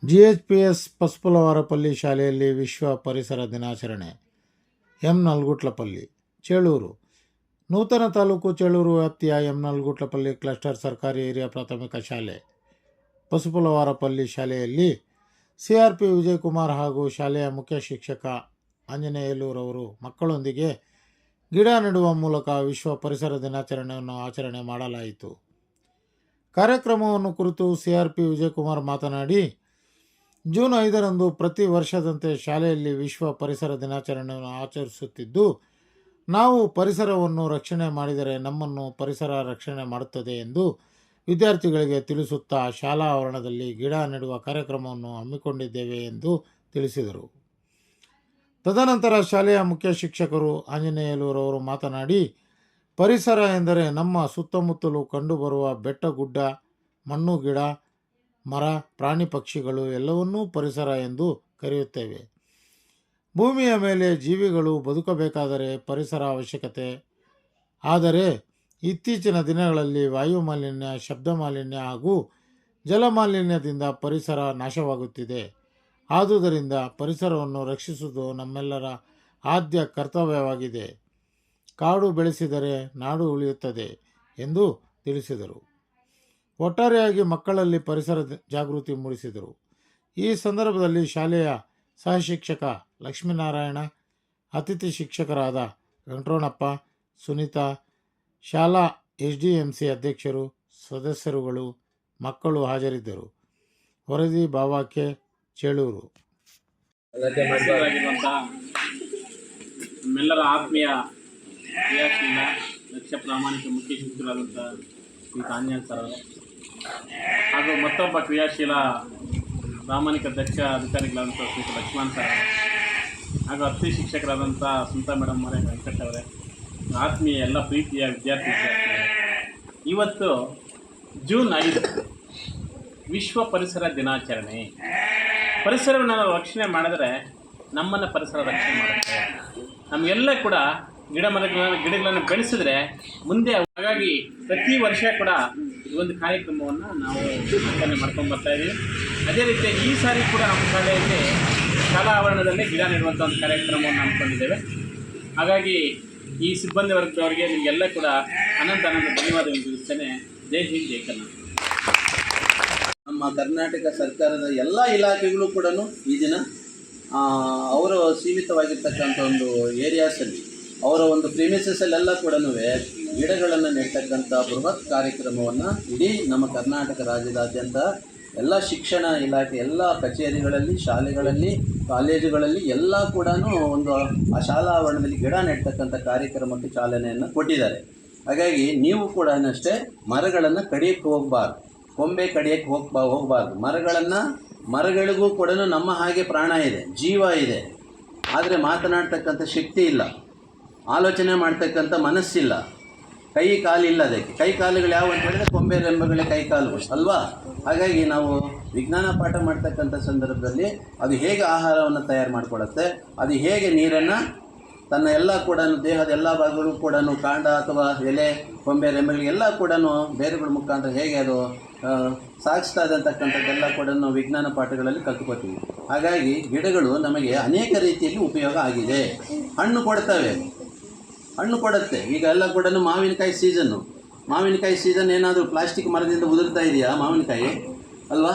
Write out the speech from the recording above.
GHPS ಪಸ್ಪುಲವಾರಪಲ್ಲಿ ಶಾಲೆಯಲ್ಲಿ ವಿಶ್ವ ಪರಿಸರ ದಿನಾಚರಣೆ. ಎಂ ನಲ್ಗುಟ್ಲಪಲ್ಲಿ, ಚೇಳೂರು. ನೂತನ ತಾಲೂಕು ಚೇಳೂರು ವ್ಯಾಪ್ತಿಯ ಎಂ ನಲ್ಗುಟ್ಲಪಲ್ಲಿ ಕ್ಲಸ್ಟರ್ ಸರ್ಕಾರಿ ಹಿರಿಯ ಪ್ರಾಥಮಿಕ ಶಾಲೆ ಪಸುಪುಲವಾರಪಲ್ಲಿ ಶಾಲೆಯಲ್ಲಿ CRP ವಿಜಯಕುಮಾರ್ ಹಾಗೂ ಶಾಲೆಯ ಮುಖ್ಯ ಶಿಕ್ಷಕ ಆಂಜನೇಯಲೂರವರು ಮಕ್ಕಳೊಂದಿಗೆ ಗಿಡ ನೆಡುವ ಮೂಲಕ ವಿಶ್ವ ಪರಿಸರ ದಿನಾಚರಣೆಯನ್ನು ಆಚರಣೆ ಮಾಡಲಾಯಿತು. ಕಾರ್ಯಕ್ರಮವನ್ನು ಕುರಿತು CRP ವಿಜಯಕುಮಾರ್ ಮಾತನಾಡಿ, ಜೂನ್ 5ರಂದು ಪ್ರತಿ ವರ್ಷದಂತೆ ಶಾಲೆಯಲ್ಲಿ ವಿಶ್ವ ಪರಿಸರ ದಿನಾಚರಣೆಯನ್ನು ಆಚರಿಸುತ್ತಿದ್ದು, ನಾವು ಪರಿಸರವನ್ನು ರಕ್ಷಣೆ ಮಾಡಿದರೆ ನಮ್ಮನ್ನು ಪರಿಸರ ರಕ್ಷಣೆ ಮಾಡುತ್ತದೆ ಎಂದು ವಿದ್ಯಾರ್ಥಿಗಳಿಗೆ ತಿಳಿಸುತ್ತಾ ಶಾಲಾ ಆವರಣದಲ್ಲಿ ಗಿಡ ನೆಡುವ ಕಾರ್ಯಕ್ರಮವನ್ನು ಹಮ್ಮಿಕೊಂಡಿದ್ದೇವೆ ಎಂದು ತಿಳಿಸಿದರು. ತದನಂತರ ಶಾಲೆಯ ಮುಖ್ಯ ಶಿಕ್ಷಕರು ಆಂಜನೇಯಲೂರವರು ಮಾತನಾಡಿ, ಪರಿಸರ ಎಂದರೆ ನಮ್ಮ ಸುತ್ತಮುತ್ತಲೂ ಕಂಡುಬರುವ ಬೆಟ್ಟ ಗುಡ್ಡ, ಮಣ್ಣು, ಗಿಡ, ಮರ, ಪ್ರಾಣಿ ಪಕ್ಷಿಗಳು ಎಲ್ಲವನ್ನೂ ಪರಿಸರ ಎಂದು ಕರೆಯುತ್ತೇವೆ. ಭೂಮಿಯ ಮೇಲೆ ಜೀವಿಗಳು ಬದುಕಬೇಕಾದರೆ ಪರಿಸರ ಅವಶ್ಯಕತೆ. ಆದರೆ ಇತ್ತೀಚಿನ ದಿನಗಳಲ್ಲಿ ವಾಯು ಮಾಲಿನ್ಯ, ಶಬ್ದ ಮಾಲಿನ್ಯ ಹಾಗೂ ಜಲಮಾಲಿನ್ಯದಿಂದ ಪರಿಸರ ನಾಶವಾಗುತ್ತಿದೆ. ಆದುದರಿಂದ ಪರಿಸರವನ್ನು ರಕ್ಷಿಸುವುದು ನಮ್ಮೆಲ್ಲರ ಆದ್ಯ ಕರ್ತವ್ಯವಾಗಿದೆ. ಕಾಡು ಬೆಳೆಸಿದರೆ ನಾಡು ಉಳಿಯುತ್ತದೆ ಎಂದು ತಿಳಿಸಿದರು. ಒಟ್ಟಾರೆಯಾಗಿ ಮಕ್ಕಳಲ್ಲಿ ಪರಿಸರ ಜಾಗೃತಿ ಮೂಡಿಸಿದರು. ಈ ಸಂದರ್ಭದಲ್ಲಿ ಶಾಲೆಯ ಸಹಶಿಕ್ಷಕ ಲಕ್ಷ್ಮೀನಾರಾಯಣ, ಅತಿಥಿ ಶಿಕ್ಷಕರಾದ ವೆಂಕಟರಮಣಪ್ಪ, ಸುನೀತಾ, ಶಾಲಾ SDMC ಅಧ್ಯಕ್ಷರು, ಸದಸ್ಯರುಗಳು, ಮಕ್ಕಳು ಹಾಜರಿದ್ದರು. ವರದಿ ಬಾವಾಕೆ, ಚೇಳೂರು. ನಮ್ಮೆಲ್ಲರ ಆತ್ಮೀಯ ಕ್ರಿಯಾಶೀಲ ಲಕ್ಷ್ಯ ಪ್ರಾಮಾಣಿಕ ಮುಖ್ಯ ಶಿಕ್ಷಕರಾದಂಥ ಶ್ರೀ ಆಂಜನೇಯ ಸರ್ ಹಾಗೂ ಮತ್ತೊಬ್ಬ ಕ್ರಿಯಾಶೀಲ ಪ್ರಾಮಾಣಿಕ ದಕ್ಷ ಅಧಿಕಾರಿಗಳಾದಂಥ ಶ್ರೀ ಲಕ್ಷ್ಮಣ್ ಸರ್ ಹಾಗೂ ಅತಿಥಿ ಶಿಕ್ಷಕರಾದಂಥ ಸುನೀತಾ ಮೇಡಮ್ ಅವರೇ, ವೆಂಕಟ್ ಅವರೇ, ಆತ್ಮೀಯ ಎಲ್ಲ ಪ್ರೀತಿಯ ವಿದ್ಯಾರ್ಥಿಗಳೇ, ಇವತ್ತು ಜೂನ್ 5 ವಿಶ್ವ ಪರಿಸರ ದಿನಾಚರಣೆ. ಪರಿಸರವನ್ನು ನಾವು ರಕ್ಷಣೆ ಮಾಡಿದರೆ ನಮ್ಮನ್ನು ಪರಿಸರ ರಕ್ಷಣೆ ಮಾಡುತ್ತೆ. ನಮಗೆಲ್ಲ ಕೂಡ ಗಿಡಗಳನ್ನು ಬೆಳೆಸಿದ್ರೆ ಮುಂದೆ. ಹಾಗಾಗಿ ಪ್ರತಿ ವರ್ಷ ಕೂಡ ಈ ಒಂದು ಕಾರ್ಯಕ್ರಮವನ್ನು ನಾವು ಆಚರಣೆ ಮಾಡ್ಕೊಂಡು ಬರ್ತಾ ಇದ್ದೀವಿ. ಅದೇ ರೀತಿ ಈ ಸಾರಿ ಕೂಡ ನಮ್ಮ ಶಾಲೆಯಲ್ಲಿ ಶಾಲಾ ಆವರಣದಲ್ಲಿ ಗಿಡ ನೆಡುವಂಥ ಒಂದು ಕಾರ್ಯಕ್ರಮವನ್ನು ಹಮ್ಮಿಕೊಂಡಿದ್ದೇವೆ. ಹಾಗಾಗಿ ಈ ಸಿಬ್ಬಂದಿ ವರ್ಗದವರಿಗೆ ನಿಮಗೆಲ್ಲ ಕೂಡ ಅನಂತ ಧನ್ಯವಾದಗಳು ತಿಳಿಸ್ತೇನೆ. ಜೈ ಹಿಂದ್, ಜೈ ಕರ್ನಾಟಕ. ನಮ್ಮ ಕರ್ನಾಟಕ ಸರ್ಕಾರದ ಎಲ್ಲ ಇಲಾಖೆಗಳು ಕೂಡ ಈ ದಿನ ಅವರು ಸೀಮಿತವಾಗಿರ್ತಕ್ಕಂಥ ಒಂದು ಏರಿಯಾಸಲ್ಲಿ, ಅವರ ಒಂದು ಪ್ರಿಮಿಸಸ್ಸಲ್ಲೆಲ್ಲ ಕೂಡ ಗಿಡಗಳನ್ನು ನೆಡ್ತಕ್ಕಂಥ ಬೃಹತ್ ಕಾರ್ಯಕ್ರಮವನ್ನು ಇಡೀ ನಮ್ಮ ಕರ್ನಾಟಕ ರಾಜ್ಯದಾದ್ಯಂತ ಎಲ್ಲ ಶಿಕ್ಷಣ ಇಲಾಖೆ ಎಲ್ಲ ಕಚೇರಿಗಳಲ್ಲಿ, ಶಾಲೆಗಳಲ್ಲಿ, ಕಾಲೇಜುಗಳಲ್ಲಿ ಎಲ್ಲ ಕೂಡ ಒಂದು ಆ ಶಾಲಾ ಆವರಣದಲ್ಲಿ ಗಿಡ ನೆಡ್ತಕ್ಕಂಥ ಕಾರ್ಯಕ್ರಮಕ್ಕೆ ಚಾಲನೆಯನ್ನು ಕೊಟ್ಟಿದ್ದಾರೆ. ಹಾಗಾಗಿ ನೀವು ಕೂಡ ಅಷ್ಟೇ ಮರಗಳನ್ನು ಕಡಿಯಕ್ಕೆ ಹೋಗಬಾರ್ದು, ಕೊಂಬೆ ಕಡಿಯಕ್ಕೆ ಹೋಗಬಾರ್ದು. ಮರಗಳಿಗೂ ಕೂಡ ನಮ್ಮ ಹಾಗೆ ಪ್ರಾಣ ಇದೆ, ಜೀವ ಇದೆ. ಆದರೆ ಮಾತನಾಡ್ತಕ್ಕಂಥ ಶಕ್ತಿ ಇಲ್ಲ, ಆಲೋಚನೆ ಮಾಡ್ತಕ್ಕಂಥ ಮನಸ್ಸಿಲ್ಲ, ಕೈ ಕಾಲಿಲ್ಲ. ಅದಕ್ಕೆ ಕೈ ಕಾಲುಗಳು ಯಾವ ಅಂತ ಹೇಳಿದ್ರೆ ಕೊಂಬೆ ರೆಂಬೆಗಳೇ ಕೈ ಕಾಲುಗಳು ಅಲ್ವಾ? ಹಾಗಾಗಿ ನಾವು ವಿಜ್ಞಾನ ಪಾಠ ಮಾಡ್ತಕ್ಕಂಥ ಸಂದರ್ಭದಲ್ಲಿ ಅದು ಹೇಗೆ ಆಹಾರವನ್ನು ತಯಾರು ಮಾಡಿಕೊಡುತ್ತೆ, ಅದು ಹೇಗೆ ನೀರನ್ನು ತನ್ನ ಎಲ್ಲ ಕೂಡ ದೇಹದ ಎಲ್ಲ ಭಾಗಗಳು ಕೂಡ ಕಾಂಡ ಅಥವಾ ಎಲೆ, ಕೊಂಬೆ ರೆಂಬೆಗಳಿಗೆಲ್ಲ ಕೂಡ ಬೇರುಗಳ ಮುಖಾಂತರ ಹೇಗೆ ಅದು ಸಾಗಿಸ್ತಾ ಇದ್ದಂತಕ್ಕಂಥದ್ದೆಲ್ಲ ಕೂಡ ವಿಜ್ಞಾನ ಪಾಠಗಳಲ್ಲಿ ಕಲ್ತ್ಕೊತೀವಿ. ಹಾಗಾಗಿ ಗಿಡಗಳು ನಮಗೆ ಅನೇಕ ರೀತಿಯಲ್ಲಿ ಉಪಯೋಗ ಆಗಿದೆ. ಹಣ್ಣು ಕೊಡುತ್ತೆ. ಈಗ ಎಲ್ಲ ಕೂಡ ಮಾವಿನಕಾಯಿ ಸೀಸನ್ ಏನಾದರೂ ಪ್ಲಾಸ್ಟಿಕ್ ಮರದಿಂದ ಉದುರ್ತಾ ಇದೆಯಾ ಮಾವಿನಕಾಯಿ ಅಲ್ವಾ?